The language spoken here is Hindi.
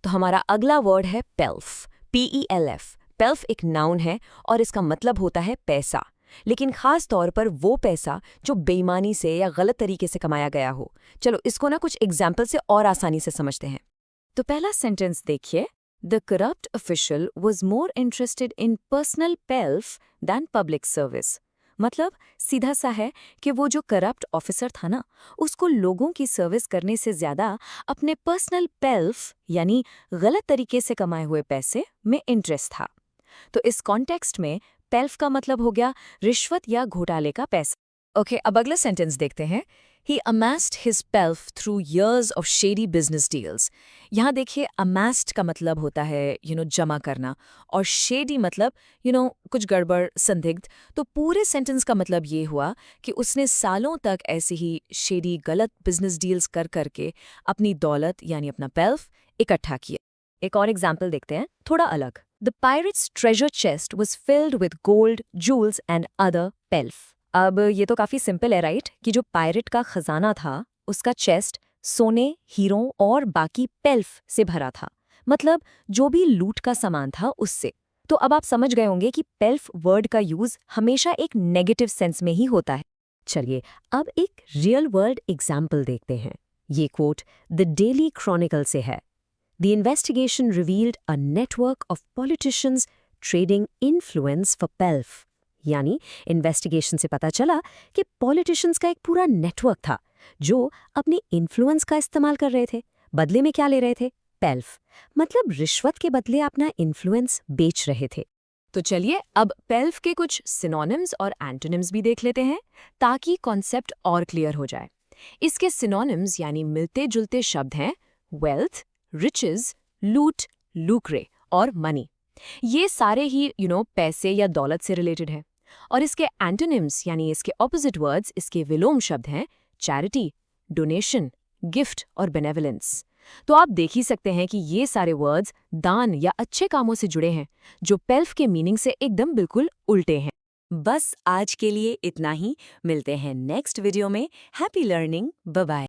तो हमारा अगला वर्ड है पेल्फ, PELF। पेल्फ एक नाउन है और इसका मतलब होता है पैसा, लेकिन खास तौर पर वो पैसा जो बेईमानी से या गलत तरीके से कमाया गया हो। चलो इसको ना कुछ एग्जाम्पल से और आसानी से समझते हैं। तो पहला सेंटेंस देखिए, the corrupt official was more interested in personal pelf than public service. मतलब सीधा सा है कि वो जो करप्ट ऑफिसर था ना, उसको लोगों की सर्विस करने से ज्यादा अपने पर्सनल पेल्फ यानी गलत तरीके से कमाए हुए पैसे में इंटरेस्ट था। तो इस कॉन्टेक्स्ट में पेल्फ का मतलब हो गया रिश्वत या घोटाले का पैसा। ओके, अब अगला सेंटेंस देखते हैं। He amassed his pelf through years of shady business deals। यहाँ देखिए, amassed का मतलब होता है जमा करना, और shady मतलब कुछ गड़बड़, संदिग्ध। तो पूरे सेंटेंस का मतलब ये हुआ कि उसने सालों तक ऐसे ही shady गलत बिजनेस डील्स कर करके अपनी दौलत यानी अपना पेल्फ इकट्ठा किया। एक और एग्जाम्पल देखते हैं, थोड़ा अलग। The pirate's treasure chest was filled with gold, jewels and other pelf। अब ये तो काफी सिंपल है राइट, कि जो पायरेट का खजाना था उसका चेस्ट सोने, हीरों और बाकी पेल्फ से भरा था, मतलब जो भी लूट का सामान था उससे। तो अब आप समझ गए होंगे कि पेल्फ वर्ड का यूज हमेशा एक नेगेटिव सेंस में ही होता है। चलिए अब एक रियल वर्ल्ड एग्जाम्पल देखते हैं। ये कोट द डेली क्रॉनिकल से है। The investigation revealed a network of politicians trading influence for pelf। यानी इन्वेस्टिगेशन से पता चला कि पॉलिटिशियंस का एक पूरा नेटवर्क था जो अपनी इन्फ्लुएंस का इस्तेमाल कर रहे थे। बदले में क्या ले रहे थे? पेल्फ, मतलब रिश्वत के बदले अपना इन्फ्लुएंस बेच रहे थे। तो चलिए अब पेल्फ के कुछ सिनोनिम्स और एंटोनिम्स भी देख लेते हैं ताकि कॉन्सेप्ट और क्लियर हो जाए। इसके सिनोनिम्स यानी मिलते जुलते शब्द हैं वेल्थ, रिचेज, लूट, लुक्रे और मनी। ये सारे ही पैसे या दौलत से रिलेटेड है। और इसके एंटोनिम्स यानी इसके ऑपोजिट वर्ड्स, इसके विलोम शब्द हैं चैरिटी, डोनेशन, गिफ्ट और बेनेवलेंस। तो आप देख ही सकते हैं कि ये सारे वर्ड्स दान या अच्छे कामों से जुड़े हैं, जो पेल्फ के मीनिंग से एकदम बिल्कुल उल्टे हैं। बस आज के लिए इतना ही, मिलते हैं नेक्स्ट वीडियो में। Happy learning, bye bye.